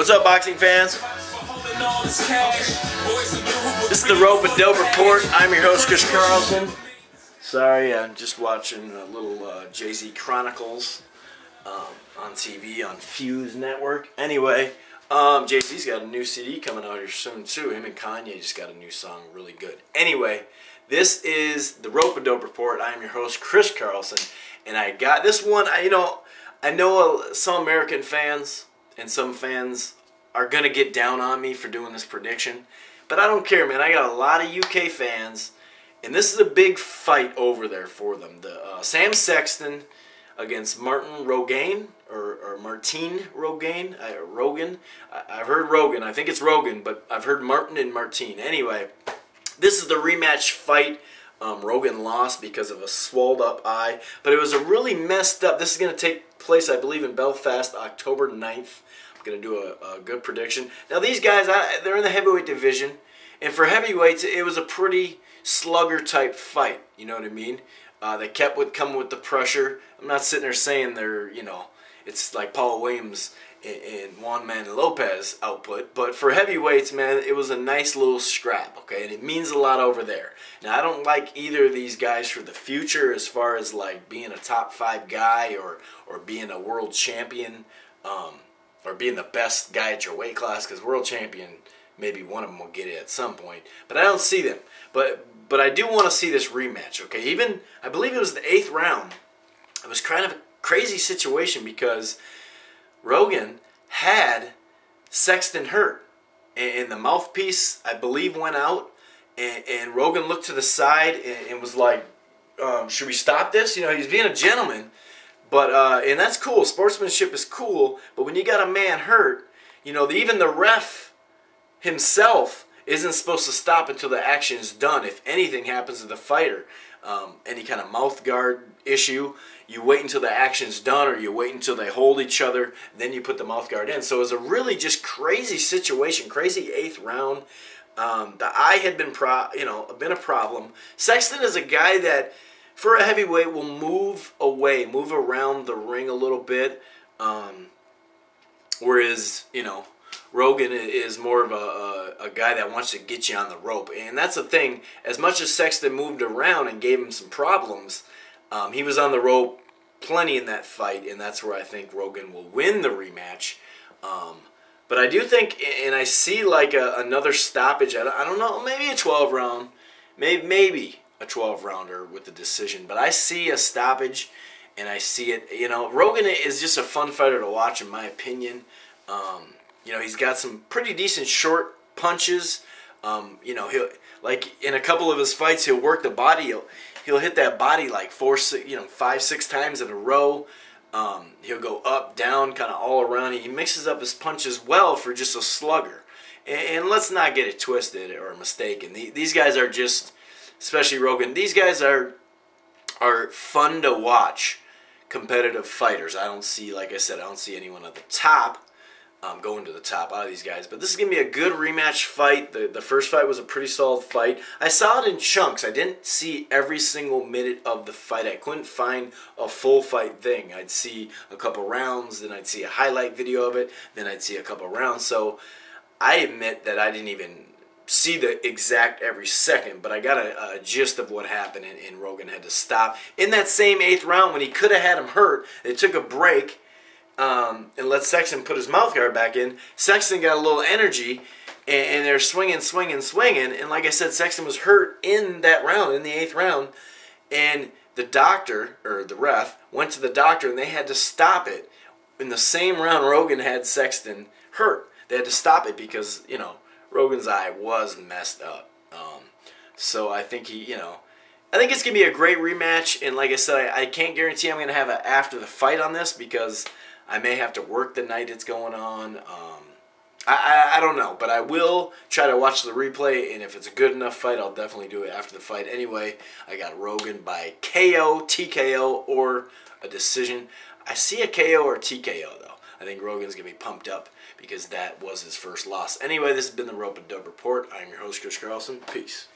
What's up, boxing fans? This is the Rope and Dope Report. I'm your host, Chris Carlson. Sorry, I'm just watching a little Jay-Z Chronicles on TV on Fuse Network. Anyway, Jay-Z's got a new CD coming out here soon too. Him and Kanye just got a new song, really good. Anyway, this is the Rope and Dope Report. I am your host, Chris Carlson, and I got this one. I know some American fans and some fans are gonna get down on me for doing this prediction, but I don't care, man. I got a lot of UK fans, and this is a big fight over there for them. The Sam Sexton against Martin Rogan, or Martin Rogan. Rogan. I've heard Rogan. I think it's Rogan, but I've heard Martin and Martin. Anyway, this is the rematch fight. Rogan lost because of a swelled up eye, but it was a really messed up. This is going to take place, I believe, in Belfast, October 9th. I'm going to do a good prediction. Now, these guys, they're in the heavyweight division, and for heavyweights, it was a pretty slugger-type fight. You know what I mean? They kept coming with the pressure. I'm not sitting there saying they're, it's like Paul Williams and Juan Manuel Lopez output, but for heavyweights, man, it was a nice little scrap, okay, and it means a lot over there. Now, I don't like either of these guys for the future as far as like being a top 5 guy or being a world champion, or being the best guy at your weight class, because world champion, maybe one of them will get it at some point, but I don't see them. But I do want to see this rematch, okay? Even, I believe it was the 8th round. It was kind of a crazy situation because Rogan had Sexton hurt, and the mouthpiece, I believe, went out, and Rogan looked to the side and was like, should we stop this? He's being a gentleman, but and that's cool. Sportsmanship is cool, but when you got a man hurt, even the ref himself isn't supposed to stop until the action is done. If anything happens to the fighter, any kind of mouth guard issue, you wait until the action's done, or you wait until they hold each other, then you put the mouth guard in. So it was a really just crazy situation, crazy 8th round. The eye had been a problem. Sexton is a guy that, for a heavyweight, will move around the ring a little bit, whereas Rogan is more of a guy that wants to get you on the rope. And that's the thing. As much as Sexton moved around and gave him some problems, he was on the rope plenty in that fight, and that's where I think Rogan will win the rematch. But I do think, and I see like another stoppage. I don't know, maybe a 12-round, maybe a 12-rounder with the decision. But I see a stoppage, and I see it. Rogan is just a fun fighter to watch, in my opinion. He's got some pretty decent short punches. He'll, like in a couple of his fights, he'll work the body. He'll hit that body like 5, 6 times in a row. He'll go up, down, kind of all around. He mixes up his punches well for just a slugger. And let's not get it twisted or mistaken. These guys are just, especially Rogan, these guys are fun to watch, competitive fighters. I don't see, like I said, I don't see anyone at the top going to the top out of these guys. But this is going to be a good rematch fight. The first fight was a pretty solid fight. I saw it in chunks. I didn't see every single minute of the fight. I couldn't find a full fight thing. I'd see a couple rounds, then I'd see a highlight video of it, then I'd see a couple rounds. So I admit that I didn't even see the exact every second, but I got a gist of what happened, and Rogan had to stop. In that same 8th round, when he could have had him hurt, they took a break, and let Sexton put his mouth guard back in. Sexton got a little energy, and they're swinging. And like I said, Sexton was hurt in that round, in the 8th round. And the doctor, or the ref, went to the doctor, and they had to stop it. In the same round, Rogan had Sexton hurt. They had to stop it because, Rogan's eye was messed up. So I think I think it's going to be a great rematch. And like I said, I can't guarantee I'm going to have an after the fight on this because I may have to work the night it's going on. I don't know, but I will try to watch the replay, and if it's a good enough fight, I'll definitely do it after the fight. Anyway, I got Rogan by KO, TKO, or a decision. I see a KO or TKO, though. I think Rogan's going to be pumped up because that was his first loss. Anyway, this has been the Rope and Dope Report. I'm your host, Chris Carlson. Peace.